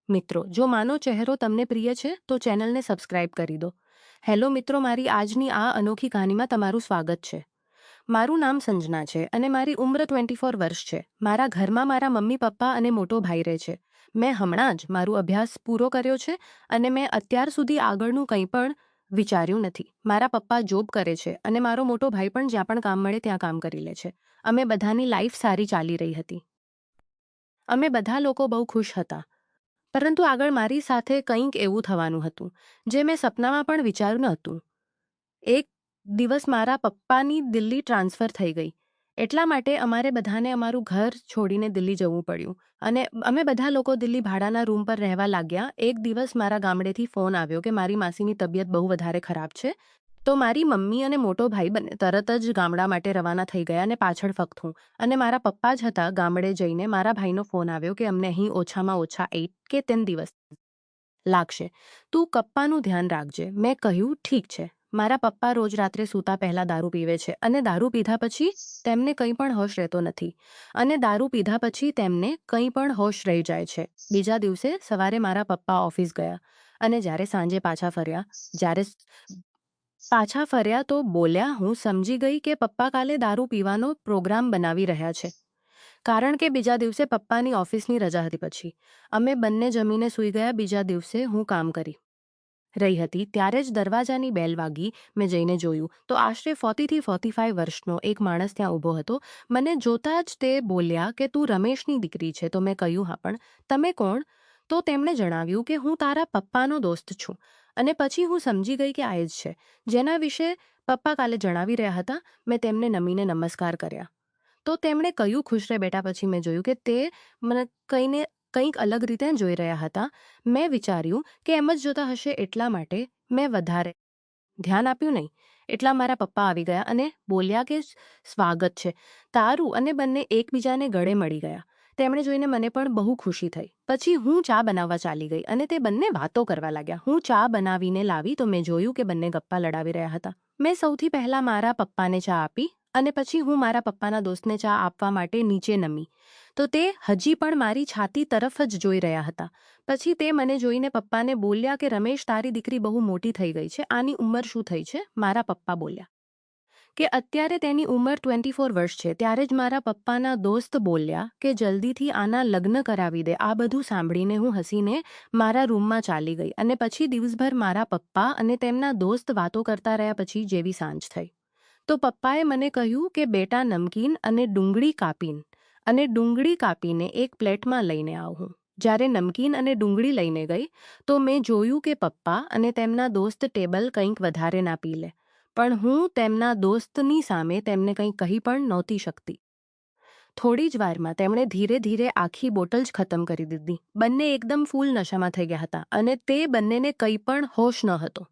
મિત્રો, જો માનો ચહેરો તમને પ્રિય છે તો ચેનલને સબસ્ક્રાઇબ કરી દો. હેલો મિત્રો, મારી આજની આ અનોખી કહાનીમાં તમારું સ્વાગત છે. મારું નામ સંજના છે અને મારી ઉંમર 24 વર્ષ છે. મારા ઘરમાં મારા મમ્મી પપ્પા અને મોટો ભાઈ રહે છે. મેં હમણાં જ મારો અભ્યાસ પૂરો કર્યો છે અને મેં અત્યાર સુધી આગળનું કંઈ પણ વિચાર્યું નથી. મારા પપ્પા જોબ કરે છે અને મારો મોટો ભાઈ પણ જ્યાં પણ કામ મળે ત્યાં કામ કરી લે છે. અમે બધાની લાઈફ સારી ચાલી રહી હતી. અમે બધા લોકો બહુ ખુશ હતા. પરંતુ આગળ મારી સાથે કંઈક એવું થવાનું હતું જે મેં સપનામાં પણ વિચાર્યું નહોતું. એક દિવસ મારા પપ્પાની દિલ્હી ટ્રાન્સફર થઈ ગઈ. એટલા માટે અમારે બધાને અમારું ઘર છોડીને દિલ્હી જવું પડ્યું અને અમે બધા લોકો દિલ્હી ભાડાના રૂમ પર રહેવા લાગ્યા. એક દિવસ મારા ગામડેથી ફોન આવ્યો કે મારી માસીની તબિયત બહુ વધારે ખરાબ છે. તો મારી મમ્મી અને મોટો ભાઈ બંને તરત જ ગામડા માટે રવાના થઈ ગયા અને પાછળ ફક્ત હું અને મારા પપ્પા જ હતા. ગામડે જઈને મારા ભાઈનો ફોન આવ્યો કે અમને અહીં ઓછામાં ઓછા 8 કે 10 દિવસ લાગશે. તું પપ્પાનું ધ્યાન રાખજે. મેં કહ્યું ઠીક છે. મારા પપ્પા રોજ રાત્રે સૂતા પહેલા દારૂ પીવે છે અને દારૂ પીધા પછી તેમને કંઈ પણ હોશ રહેતો નથી અને દારૂ પીધા પછી તેમને કંઈ પણ હોશ રહી જાય છે. બીજા દિવસે સવારે મારા પપ્પા ઓફિસ ગયા અને જ્યારે સાંજે પાછા ફર્યા તો બોલ્યા, હું સમજી ગઈ કે પપ્પા કાલે દારૂ પીવાનો પ્રોગ્રામ બનાવી રહ્યા છે. કારણ કે બીજા દિવસે પપ્પાની ઓફિસની રજા હતી. પછી અમે બંને જમીને સૂઈ ગયા. બીજા દિવસે હું કામ કરી રહી હતી ત્યારે જ દરવાજાની બેલ વાગી. મેં જઈને જોયું તો આશરે 40 થી 45 વર્ષનો એક માણસ ત્યાં ઊભો હતો. મને જોતા જ તે બોલ્યા કે તું રમેશની દીકરી છે? તો મેં કહ્યું હા, પણ તમે કોણ? તો તેમણે જણાવ્યું કે હું તારા પપ્પાનો દોસ્ત છું. અને પછી હું સમજી ગઈ કે આ જ છે જેના વિશે પપ્પા કાલે જણાવી રહ્યા હતા. મેં તેમને નમીને નમસ્કાર કર્યા તો તેમણે કહ્યું, ખુશ રહે બેટા. પછી મેં જોયું કે તે મને કંઈક અલગ રીતે જોઈ રહ્યા હતા. મેં વિચાર્યું કે એમ જ જોતા હશે, એટલા માટે મેં વધારે ધ્યાન આપ્યું નહીં. એટલા મારા પપ્પા આવી ગયા અને બોલ્યા કે સ્વાગત છે તારું, અને બંને એકબીજાને ગળે મળી ગયા. તેમણે જોઈને મને પણ બહુ ખુશી થઈ. પછી હું ચા બનાવવા ચાલી ગઈ અને તે બંને વાતો કરવા લાગ્યા. હું ચા બનાવીને લાવી તો મેં જોયું કે બંને ગપ્પા લડાવી રહ્યા હતા. મેં સૌથી પહેલા મારા પપ્પાને ચા આપી અને પછી હું મારા પપ્પાના દોસ્તને ચા આપવા માટે નીચે નમી તો તે હજી પણ મારી છાતી તરફ જ જોઈ રહ્યા હતા. પછી તે મને જોઈને પપ્પાને બોલ્યા કે રમેશ, તારી દીકરી બહુ મોટી થઈ ગઈ છે. આની ઉંમર શું થઈ છે? મારા પપ્પા બોલ્યા કે અત્યારે તેની ઉંમર 24 વર્ષ છે. ત્યારે જ મારા પપ્પાના દોસ્ત બોલ્યા કે જલ્દીથી આના લગ્ન કરાવી દે. આ બધું સાંભળીને હું હસીને મારા રૂમમાં ચાલી ગઈ અને પછી દિવસભર મારા પપ્પા અને તેમના દોસ્ત વાતો કરતા રહ્યા. પછી જેવી સાંજ થઈ તો પપ્પાએ મને કહ્યું કે બેટા, નમકીન અને ડુંગળી કાપીને એક પ્લેટમાં લઈને આવું. જ્યારે નમકીન અને ડુંગળી લઈને ગઈ તો મેં જોયું કે પપ્પા અને તેમના દોસ્ત ટેબલ કંઈક વધારે ના પી લે, પણ હું તેમના દોસ્તની સામે તેમને કંઈ કહી પણ નહોતી શકતી. થોડી જ વારમાં તેમણે ધીરે ધીરે આખી બોટલ જ ખતમ કરી દીધી. બંને એકદમ ફૂલ નશામાં થઈ ગયા હતા અને તે બંનેને કંઈ પણ હોશ ન હતો.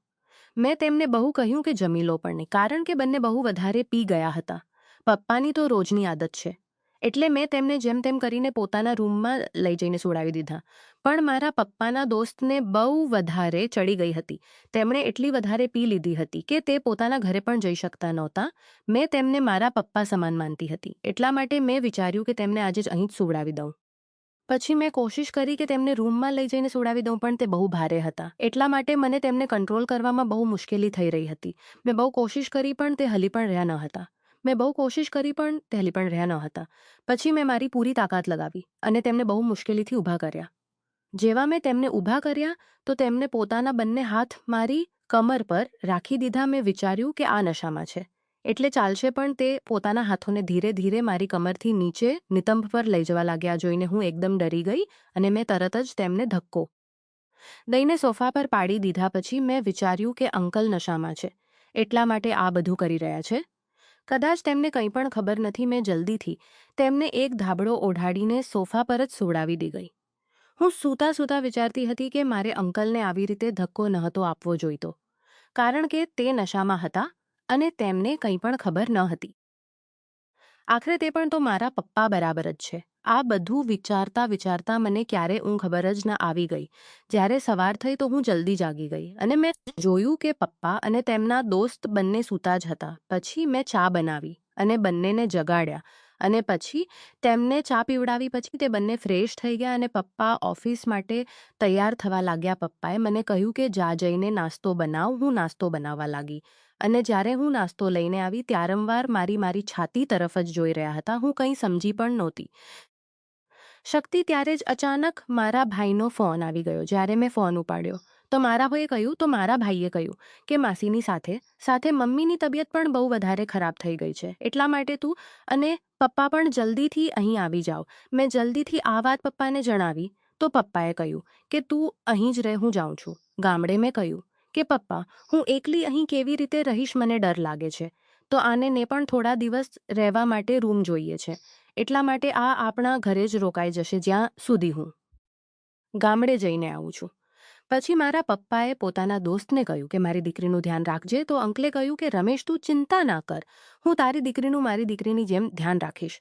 મેં તેમને બહુ કહ્યું કે જમી લો, પણ નહીં, કારણ કે બંને બહુ વધારે પી ગયા હતા. પપ્પાની તો રોજની આદત છે. એટલે મેં તેમને જેમ તેમ કરીને પોતાના રૂમમાં લઈ જઈને સુવડાવી દીધા. પણ મારા પપ્પાના દોસ્તને બહુ વધારે ચડી ગઈ હતી. તેમણે એટલી વધારે પી લીધી હતી કે તે પોતાના ઘરે પણ જઈ શકતા નહોતા. મેં તેમને મારા પપ્પા સમાન માનતી હતી. એટલા માટે મેં વિચાર્યું કે તેમને આજે જ અહીં જ સુવડાવી દઉં. પછી મેં કોશિશ કરી કે તેમને રૂમમાં લઈ જઈને સુવડાવી દઉં, પણ તે બહુ ભારે હતા. એટલા માટે મને તેમને કંટ્રોલ કરવામાં બહુ મુશ્કેલી થઈ રહી હતી. મેં બહુ કોશિશ કરી પણ તે હલી પણ રહ્યા ન હતા. પછી મેં મારી પૂરી તાકાત લગાવી અને તેમને બહુ મુશ્કેલીથી ઊભા કર્યા. જેવા મેં તેમને ઊભા કર્યા તો તેમને પોતાના બંને હાથ મારી કમર પર રાખી દીધા. મેં વિચાર્યું કે આ નશામાં છે એટલે ચાલશે, પણ તે પોતાના હાથોને ધીરે ધીરે મારી કમરથી નીચે નિતંબ પર લઈ જવા લાગ્યા. જોઈને હું એકદમ ડરી ગઈ અને મેં તરત જ તેમને ધક્કો દઈને સોફા પર પાડી દીધા. પછી મેં વિચાર્યું કે અંકલ નશામાં છે એટલા માટે આ બધું કરી રહ્યા છે. કદાચ તેમને કંઈ પણ ખબર નથી. મેં જલ્દીથી તેમને એક ધાબળો ઓઢાડીને સોફા પર જ સુવડાવી ગઈ. હું સૂતા સૂતા વિચારતી હતી કે મારે અંકલને આવી રીતે ધક્કો નહોતો આપવો જોઈતો, કારણ કે તે નશામાં હતા અને તેમને કંઈ પણ ખબર ન હતી. આખરે તે પણ તો મારા પપ્પા બરાબર જ છે. આ બધું વિચારતા વિચારતા મને ક્યારે ઊંઘ ખબર જ ન આવી ગઈ. જ્યારે સવાર થઈ તો હું જલ્દી જાગી ગઈ અને મેં જોયું કે પપ્પા અને તેમના દોસ્ત બંને સૂતા જ હતા. પછી મેં ચા બનાવી અને બંનેને જગાડ્યા અને પછી તેમને ચા પીવડાવી પછી તે બંને ફ્રેશ થઈ ગયા અને પપ્પા ઓફિસ માટે તૈયાર થવા લાગ્યા. પપ્પાએ મને કહ્યું કે જા જઈને નાસ્તો બનાવ. હું નાસ્તો બનાવવા લાગી અને જ્યારે હું નાસ્તો લઈને આવી ત્યારંવાર મારી છાતી તરફ જ જોઈ રહ્યા હતા. હું કંઈ સમજી પણ નહોતી શકતી. ત્યારે જ અચાનક મારા ભાઈનો ફોન આવી ગયો. જ્યારે મેં ફોન ઉપાડ્યો તો મારા ભાઈએ કહ્યું કે માસીની સાથે મમ્મીની તબિયત પણ બહુ વધારે ખરાબ થઈ ગઈ છે, એટલા માટે તું અને પપ્પા પણ જલ્દીથી અહીં આવી જાઓ. મેં જલ્દીથી આ વાત પપ્પાને જણાવી તો પપ્પાએ કહ્યું કે તું અહીં જ રહે, હું જાઉં છું ગામડે. મેં કહ્યું કે પપ્પા, હું એકલી અહીં કેવી રીતે રહીશ, મને ડર લાગે છે. તો આને પણ થોડા દિવસ રહેવા માટે રૂમ જોઈએ છે, એટલા માટે આ આપણા ઘરે જ રોકાઈ જશે જ્યાં સુધી હું ગામડે જઈને આવું છું. પછી મારા પપ્પાએ પોતાના દોસ્તને કહ્યું કે મારી દીકરીનું ધ્યાન રાખજે. તો અંકલે કહ્યું કે રમેશ, તું ચિંતા ના કર, હું તારી દીકરીનું મારી દીકરીની જેમ ધ્યાન રાખીશ.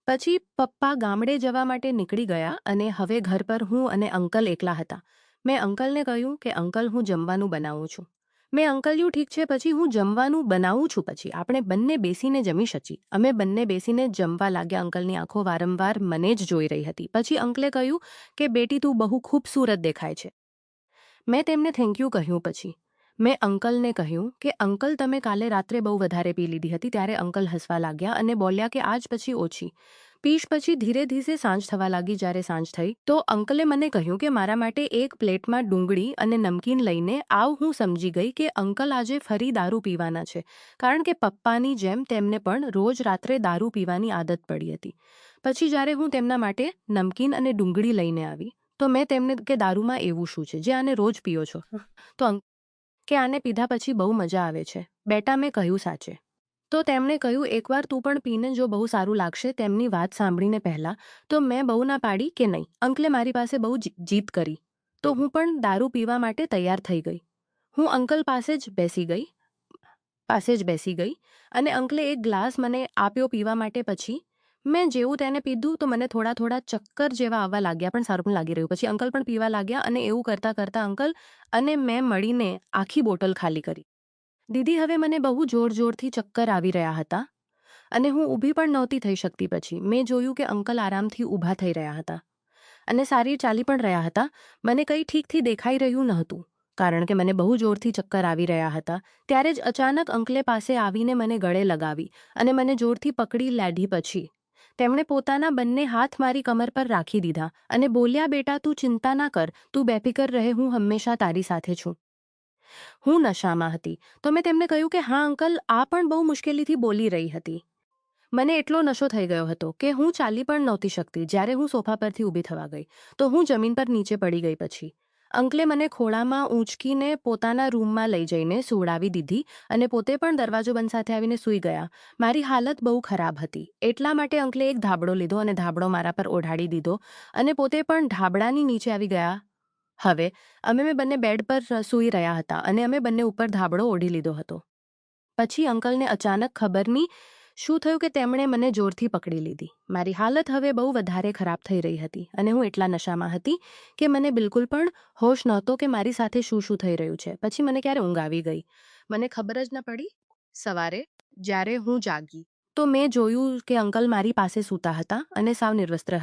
પછી પપ્પા ગામડે જવા માટે નીકળી ગયા અને હવે ઘર પર હું અને અંકલ એકલા હતા. મેં અંકલને કહ્યું કે અંકલ, હું જમવાનું બનાવું છું. મેં અંકલ્યું ઠીક છે, પછી હું જમવાનું બનાવું છું, પછી આપણે બંને બેસીને જમી શકીએ. અમે બંને બેસીને જમવા લાગ્યા. અંકલની આંખો વારંવાર મને જ જોઈ રહી હતી. પછી અંકલે કહ્યું કે બેટી, તું બહુ ખૂબસૂરત દેખાય છે. મેં તેમને થેન્ક યુ કહ્યું. પછી મેં અંકલને કહ્યું કે અંકલ, તમે કાલે રાત્રે બહુ વધારે પી લીધી હતી. ત્યારે અંકલ હસવા લાગ્યા અને બોલ્યા કે આજ પછી ઓછી પીશ. પછી ધીરે ધીરે સાંજ થવા લાગી. જ્યારે સાંજ થઈ તો અંકલે મને કહ્યું કે મારા માટે એક પ્લેટમાં ડુંગળી અને નમકીન લઈને આવ. હું સમજી ગઈ કે અંકલ આજે ફરી દારૂ પીવાના છે, કારણ કે પપ્પાની જેમ તેમને પણ રોજ રાત્રે દારૂ પીવાની આદત પડી હતી. પછી જ્યારે હું તેમના માટે નમકીન અને ડુંગળી લઈને આવી તો મેં તેમને કે દારૂમાં એવું શું છે જે આને રોજ પીઓ છો? તો કે આને પીધા પછી બહુ મજા આવે છે બેટા. મેં કહ્યું સાચે? તો તેમણે કહ્યું એકવાર તું પણ પીને જો, બહુ સારું લાગશે. તેમની વાત સાંભળીને પહેલાં તો મેં બહુ ના પાડી કે નહીં. અંકલે મારી પાસે બહુ જીદ કરી તો હું પણ દારૂ પીવા માટે તૈયાર થઈ ગઈ. હું અંકલ પાસે જ બેસી ગઈ અને અંકલે એક ગ્લાસ મને આપ્યો પીવા માટે. પછી મેં જેવું તેને પીધું તો મને થોડા ચક્કર જેવા આવવા લાગ્યા, પણ સારું પણ લાગી રહ્યું. પછી અંકલ પણ પીવા લાગ્યા અને એવું કરતાં અંકલ અને મેં મળીને આખી બોટલ ખાલી કરી દીધી. હવે મને બહુ જોરથી ચક્કર આવી રહ્યા હતા અને હું ઊભી પણ નહોતી થઈ શકતી. પછી મેં જોયું કે અંકલ આરામથી ઊભા થઈ રહ્યા હતા અને સારી ચાલી પણ રહ્યા હતા. મને કંઈ ઠીકથી દેખાઈ રહ્યું નહોતું કારણ કે મને બહુ જોરથી ચક્કર આવી રહ્યા હતા. ત્યારે જ અચાનક અંકલે પાસે આવીને મને ગળે લગાવી અને મને જોરથી પકડી લીધી. પછી તેમણે પોતાના બંને હાથ મારી કમર પર રાખી દીધા અને બોલ્યા, બેટા, તું ચિંતા ના કર, તું બેફિકર રહે, હું હંમેશા તારી સાથે છું. હું નશામાં હતી તો મેં તેમને કહ્યું કે હા અંકલ. આ પણ બહુ મુશ્કેલીથી બોલી રહી હતી. મને એટલો નશો થઈ ગયો હતો કે હું ચાલી પણ નહોતી શકતી. જ્યારે હું સોફા પરથી ઊભી થવા ગઈ તો હું જમીન પર નીચે પડી ગઈ. પછી અંકલે મને ખોળામાં ઊંચકીને પોતાના રૂમમાં લઈ જઈને સુવડાવી દીધી અને પોતે પણ દરવાજો બંધ સાથે આવીને સૂઈ ગયા. મારી હાલત બહુ ખરાબ હતી, એટલા માટે અંકલે એક ધાબળો લીધો અને ધાબળો મારા પર ઓઢાડી દીધો અને પોતે પણ ધાબળાની નીચે આવી ગયા. હવે અમે બંને બેડ પર સૂઈ રહ્યા હતા અને અમે બંને ઉપર ધાબળો ઓઢી લીધો હતો. પછી અંકલને અચાનક ખબર નહીં શું થયું કે તેમણે મને જોરથી પકડી લીધી. મારી હાલત હવે બહુ વધારે ખરાબ થઈ રહી હતી અને હું એટલા નશામાં હતી કે મને બિલકુલ પણ હોશ નહોતો કે મારી સાથે શું થઈ રહ્યું છે. પછી મને ક્યારે ઊંઘ આવી ગઈ મને ખબર જ ન પડી. સવારે જ્યારે હું જાગી તો મેં જોયું કે અંકલ મારી પાસે સૂતા હતા અને સાવ નિર્વસ્ત્ર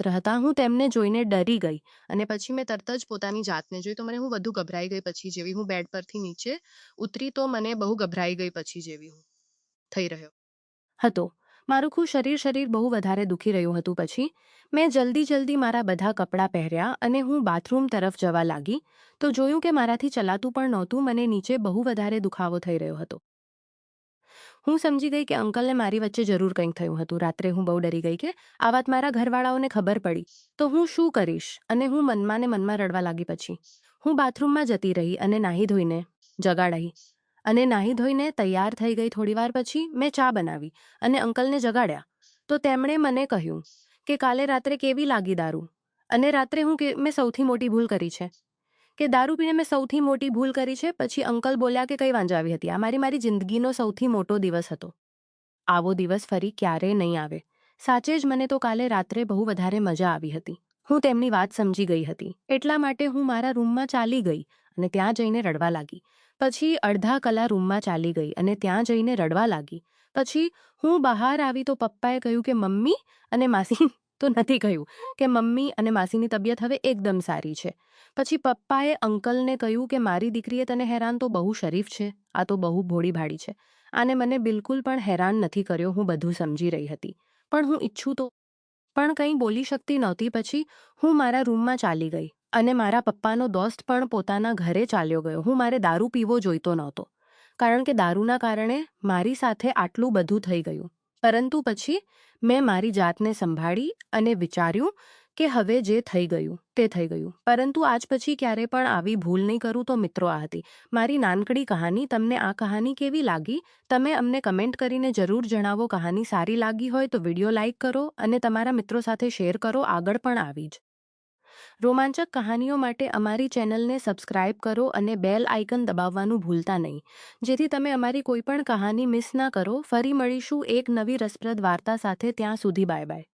હતા. હું તેમને જોઈને ડરી ગઈ અને પછી મેં તરત જ પોતાની જાતને જોઈ તો હું વધુ ગભરાઈ ગઈ. પછી જેવી હું બેડ પરથી નીચે ઉતરી તો મને બહુ ગભરાઈ ગઈ. પછી જેવી હું થઈ રહ્યો હતો, મારું શરીર બહુ વધારે દુખી રહ્યું હતું. પછી મેં જલ્દી મારા બધા કપડાં પહેર્યા અને હું બાથરૂમ તરફ જવા લાગી તો જોયું કે મારાથી ચલાતું પણ નહોતું. મને નીચે બહુ વધારે દુખાવો થઈ રહ્યો હતો. હું સમજી ગઈ કે અંકલને મારી વચ્ચે જરૂર કંઈક થયું હતું. રાત્રે હું બહુ ડરી ગઈ કે આ વાત મારા ઘરવાળાઓને ખબર પડી તો હું શું કરીશ અને હું મનમાં રડવા લાગી. પછી હું બાથરૂમમાં જતી રહી અને નાહી ધોઈને તૈયાર થઈ ગઈ. થોડીવાર પછી મેં ચા બનાવી અને અંકલને જગાડ્યા તો તેમણે મને કહ્યું કે કાલે રાત્રે કેવી લાગી દારૂ, અને રાત્રે મેં સૌથી મોટી ભૂલ કરી છે કે દારૂ પીને મેં સૌથી મોટી ભૂલ કરી છે. પછી અંકલ બોલ્યા કે કઈ વાંધો આવી હતી. આ મારી જિંદગીનો સૌથી મોટો દિવસ હતો. આવો દિવસ ફરી ક્યારેય નહીં આવે. સાચે જ મને તો કાલે રાત્રે બહુ વધારે મજા આવી હતી. હું તેમની વાત સમજી ગઈ હતી, એટલા માટે હું મારા રૂમમાં ચાલી ગઈ અને ત્યાં જઈને રડવા લાગી. પછી અડધા કલાક રૂમમાં ચાલી ગઈ અને ત્યાં જઈને રડવા લાગી. પછી હું બહાર આવી તો પપ્પાએ કહ્યું કે મમ્મી અને માસી તો નથી કહ્યું કે મમ્મી અને માસીની તબિયત હવે એકદમ સારી છે. પછી પપ્પાએ અંકલને કહ્યું કે મારી દીકરીએ તને હેરાન તો બહુ શરીફ છે, આ તો બહુ ભોળી-ભાળી છે. આને મને બિલકુલ પણ હેરાન નથી કર્યો, હું બધું સમજી રહી હતી. પણ હું ઈચ્છું તો પણ કંઈ બોલી શકતી નહોતી. પછી હું મારા રૂમમાં ચાલી ગઈ અને મારા પપ્પાનો દોસ્ત પણ પોતાના ઘરે ચાલ્યો ગયો. હું મારે દારૂ પીવો જોઈતો નહોતો, કારણ કે દારૂના કારણે મારી સાથે આટલું બધું થઈ ગયું. પરંતુ પછી મેં મારી જાતને સંભાળી અને વિચાર્યું કે હવે જે થઈ ગયું તે થઈ ગયું. પરંતુ આજ પછી ક્યારે પણ આવી ભૂલ નહીં કરું. તો મિત્રો, આ હતી મારી નાનકડી કહાની. તમને આ કહાની કેવી લાગી? તમે અમને કમેન્ટ કરીને જરૂર જણાવો. કહાની સારી લાગી હોય તો વિડીયો લાઇક કરો અને તમારા મિત્રો સાથે શેર કરો. આગળ પણ આવી જ રોમાંચક કહાનીઓ માટે અમારી ચેનલને સબસ્ક્રાઇબ કરો અને બેલ આઇકન દબાવવાનું ભૂલતા નહીં, જેથી તમે અમારી કોઈ પણ કહાની મિસ ના કરો. ફરી મળીશું એક નવી રસપ્રદ વાર્તા સાથે. ત્યાં સુધી બાય બાય.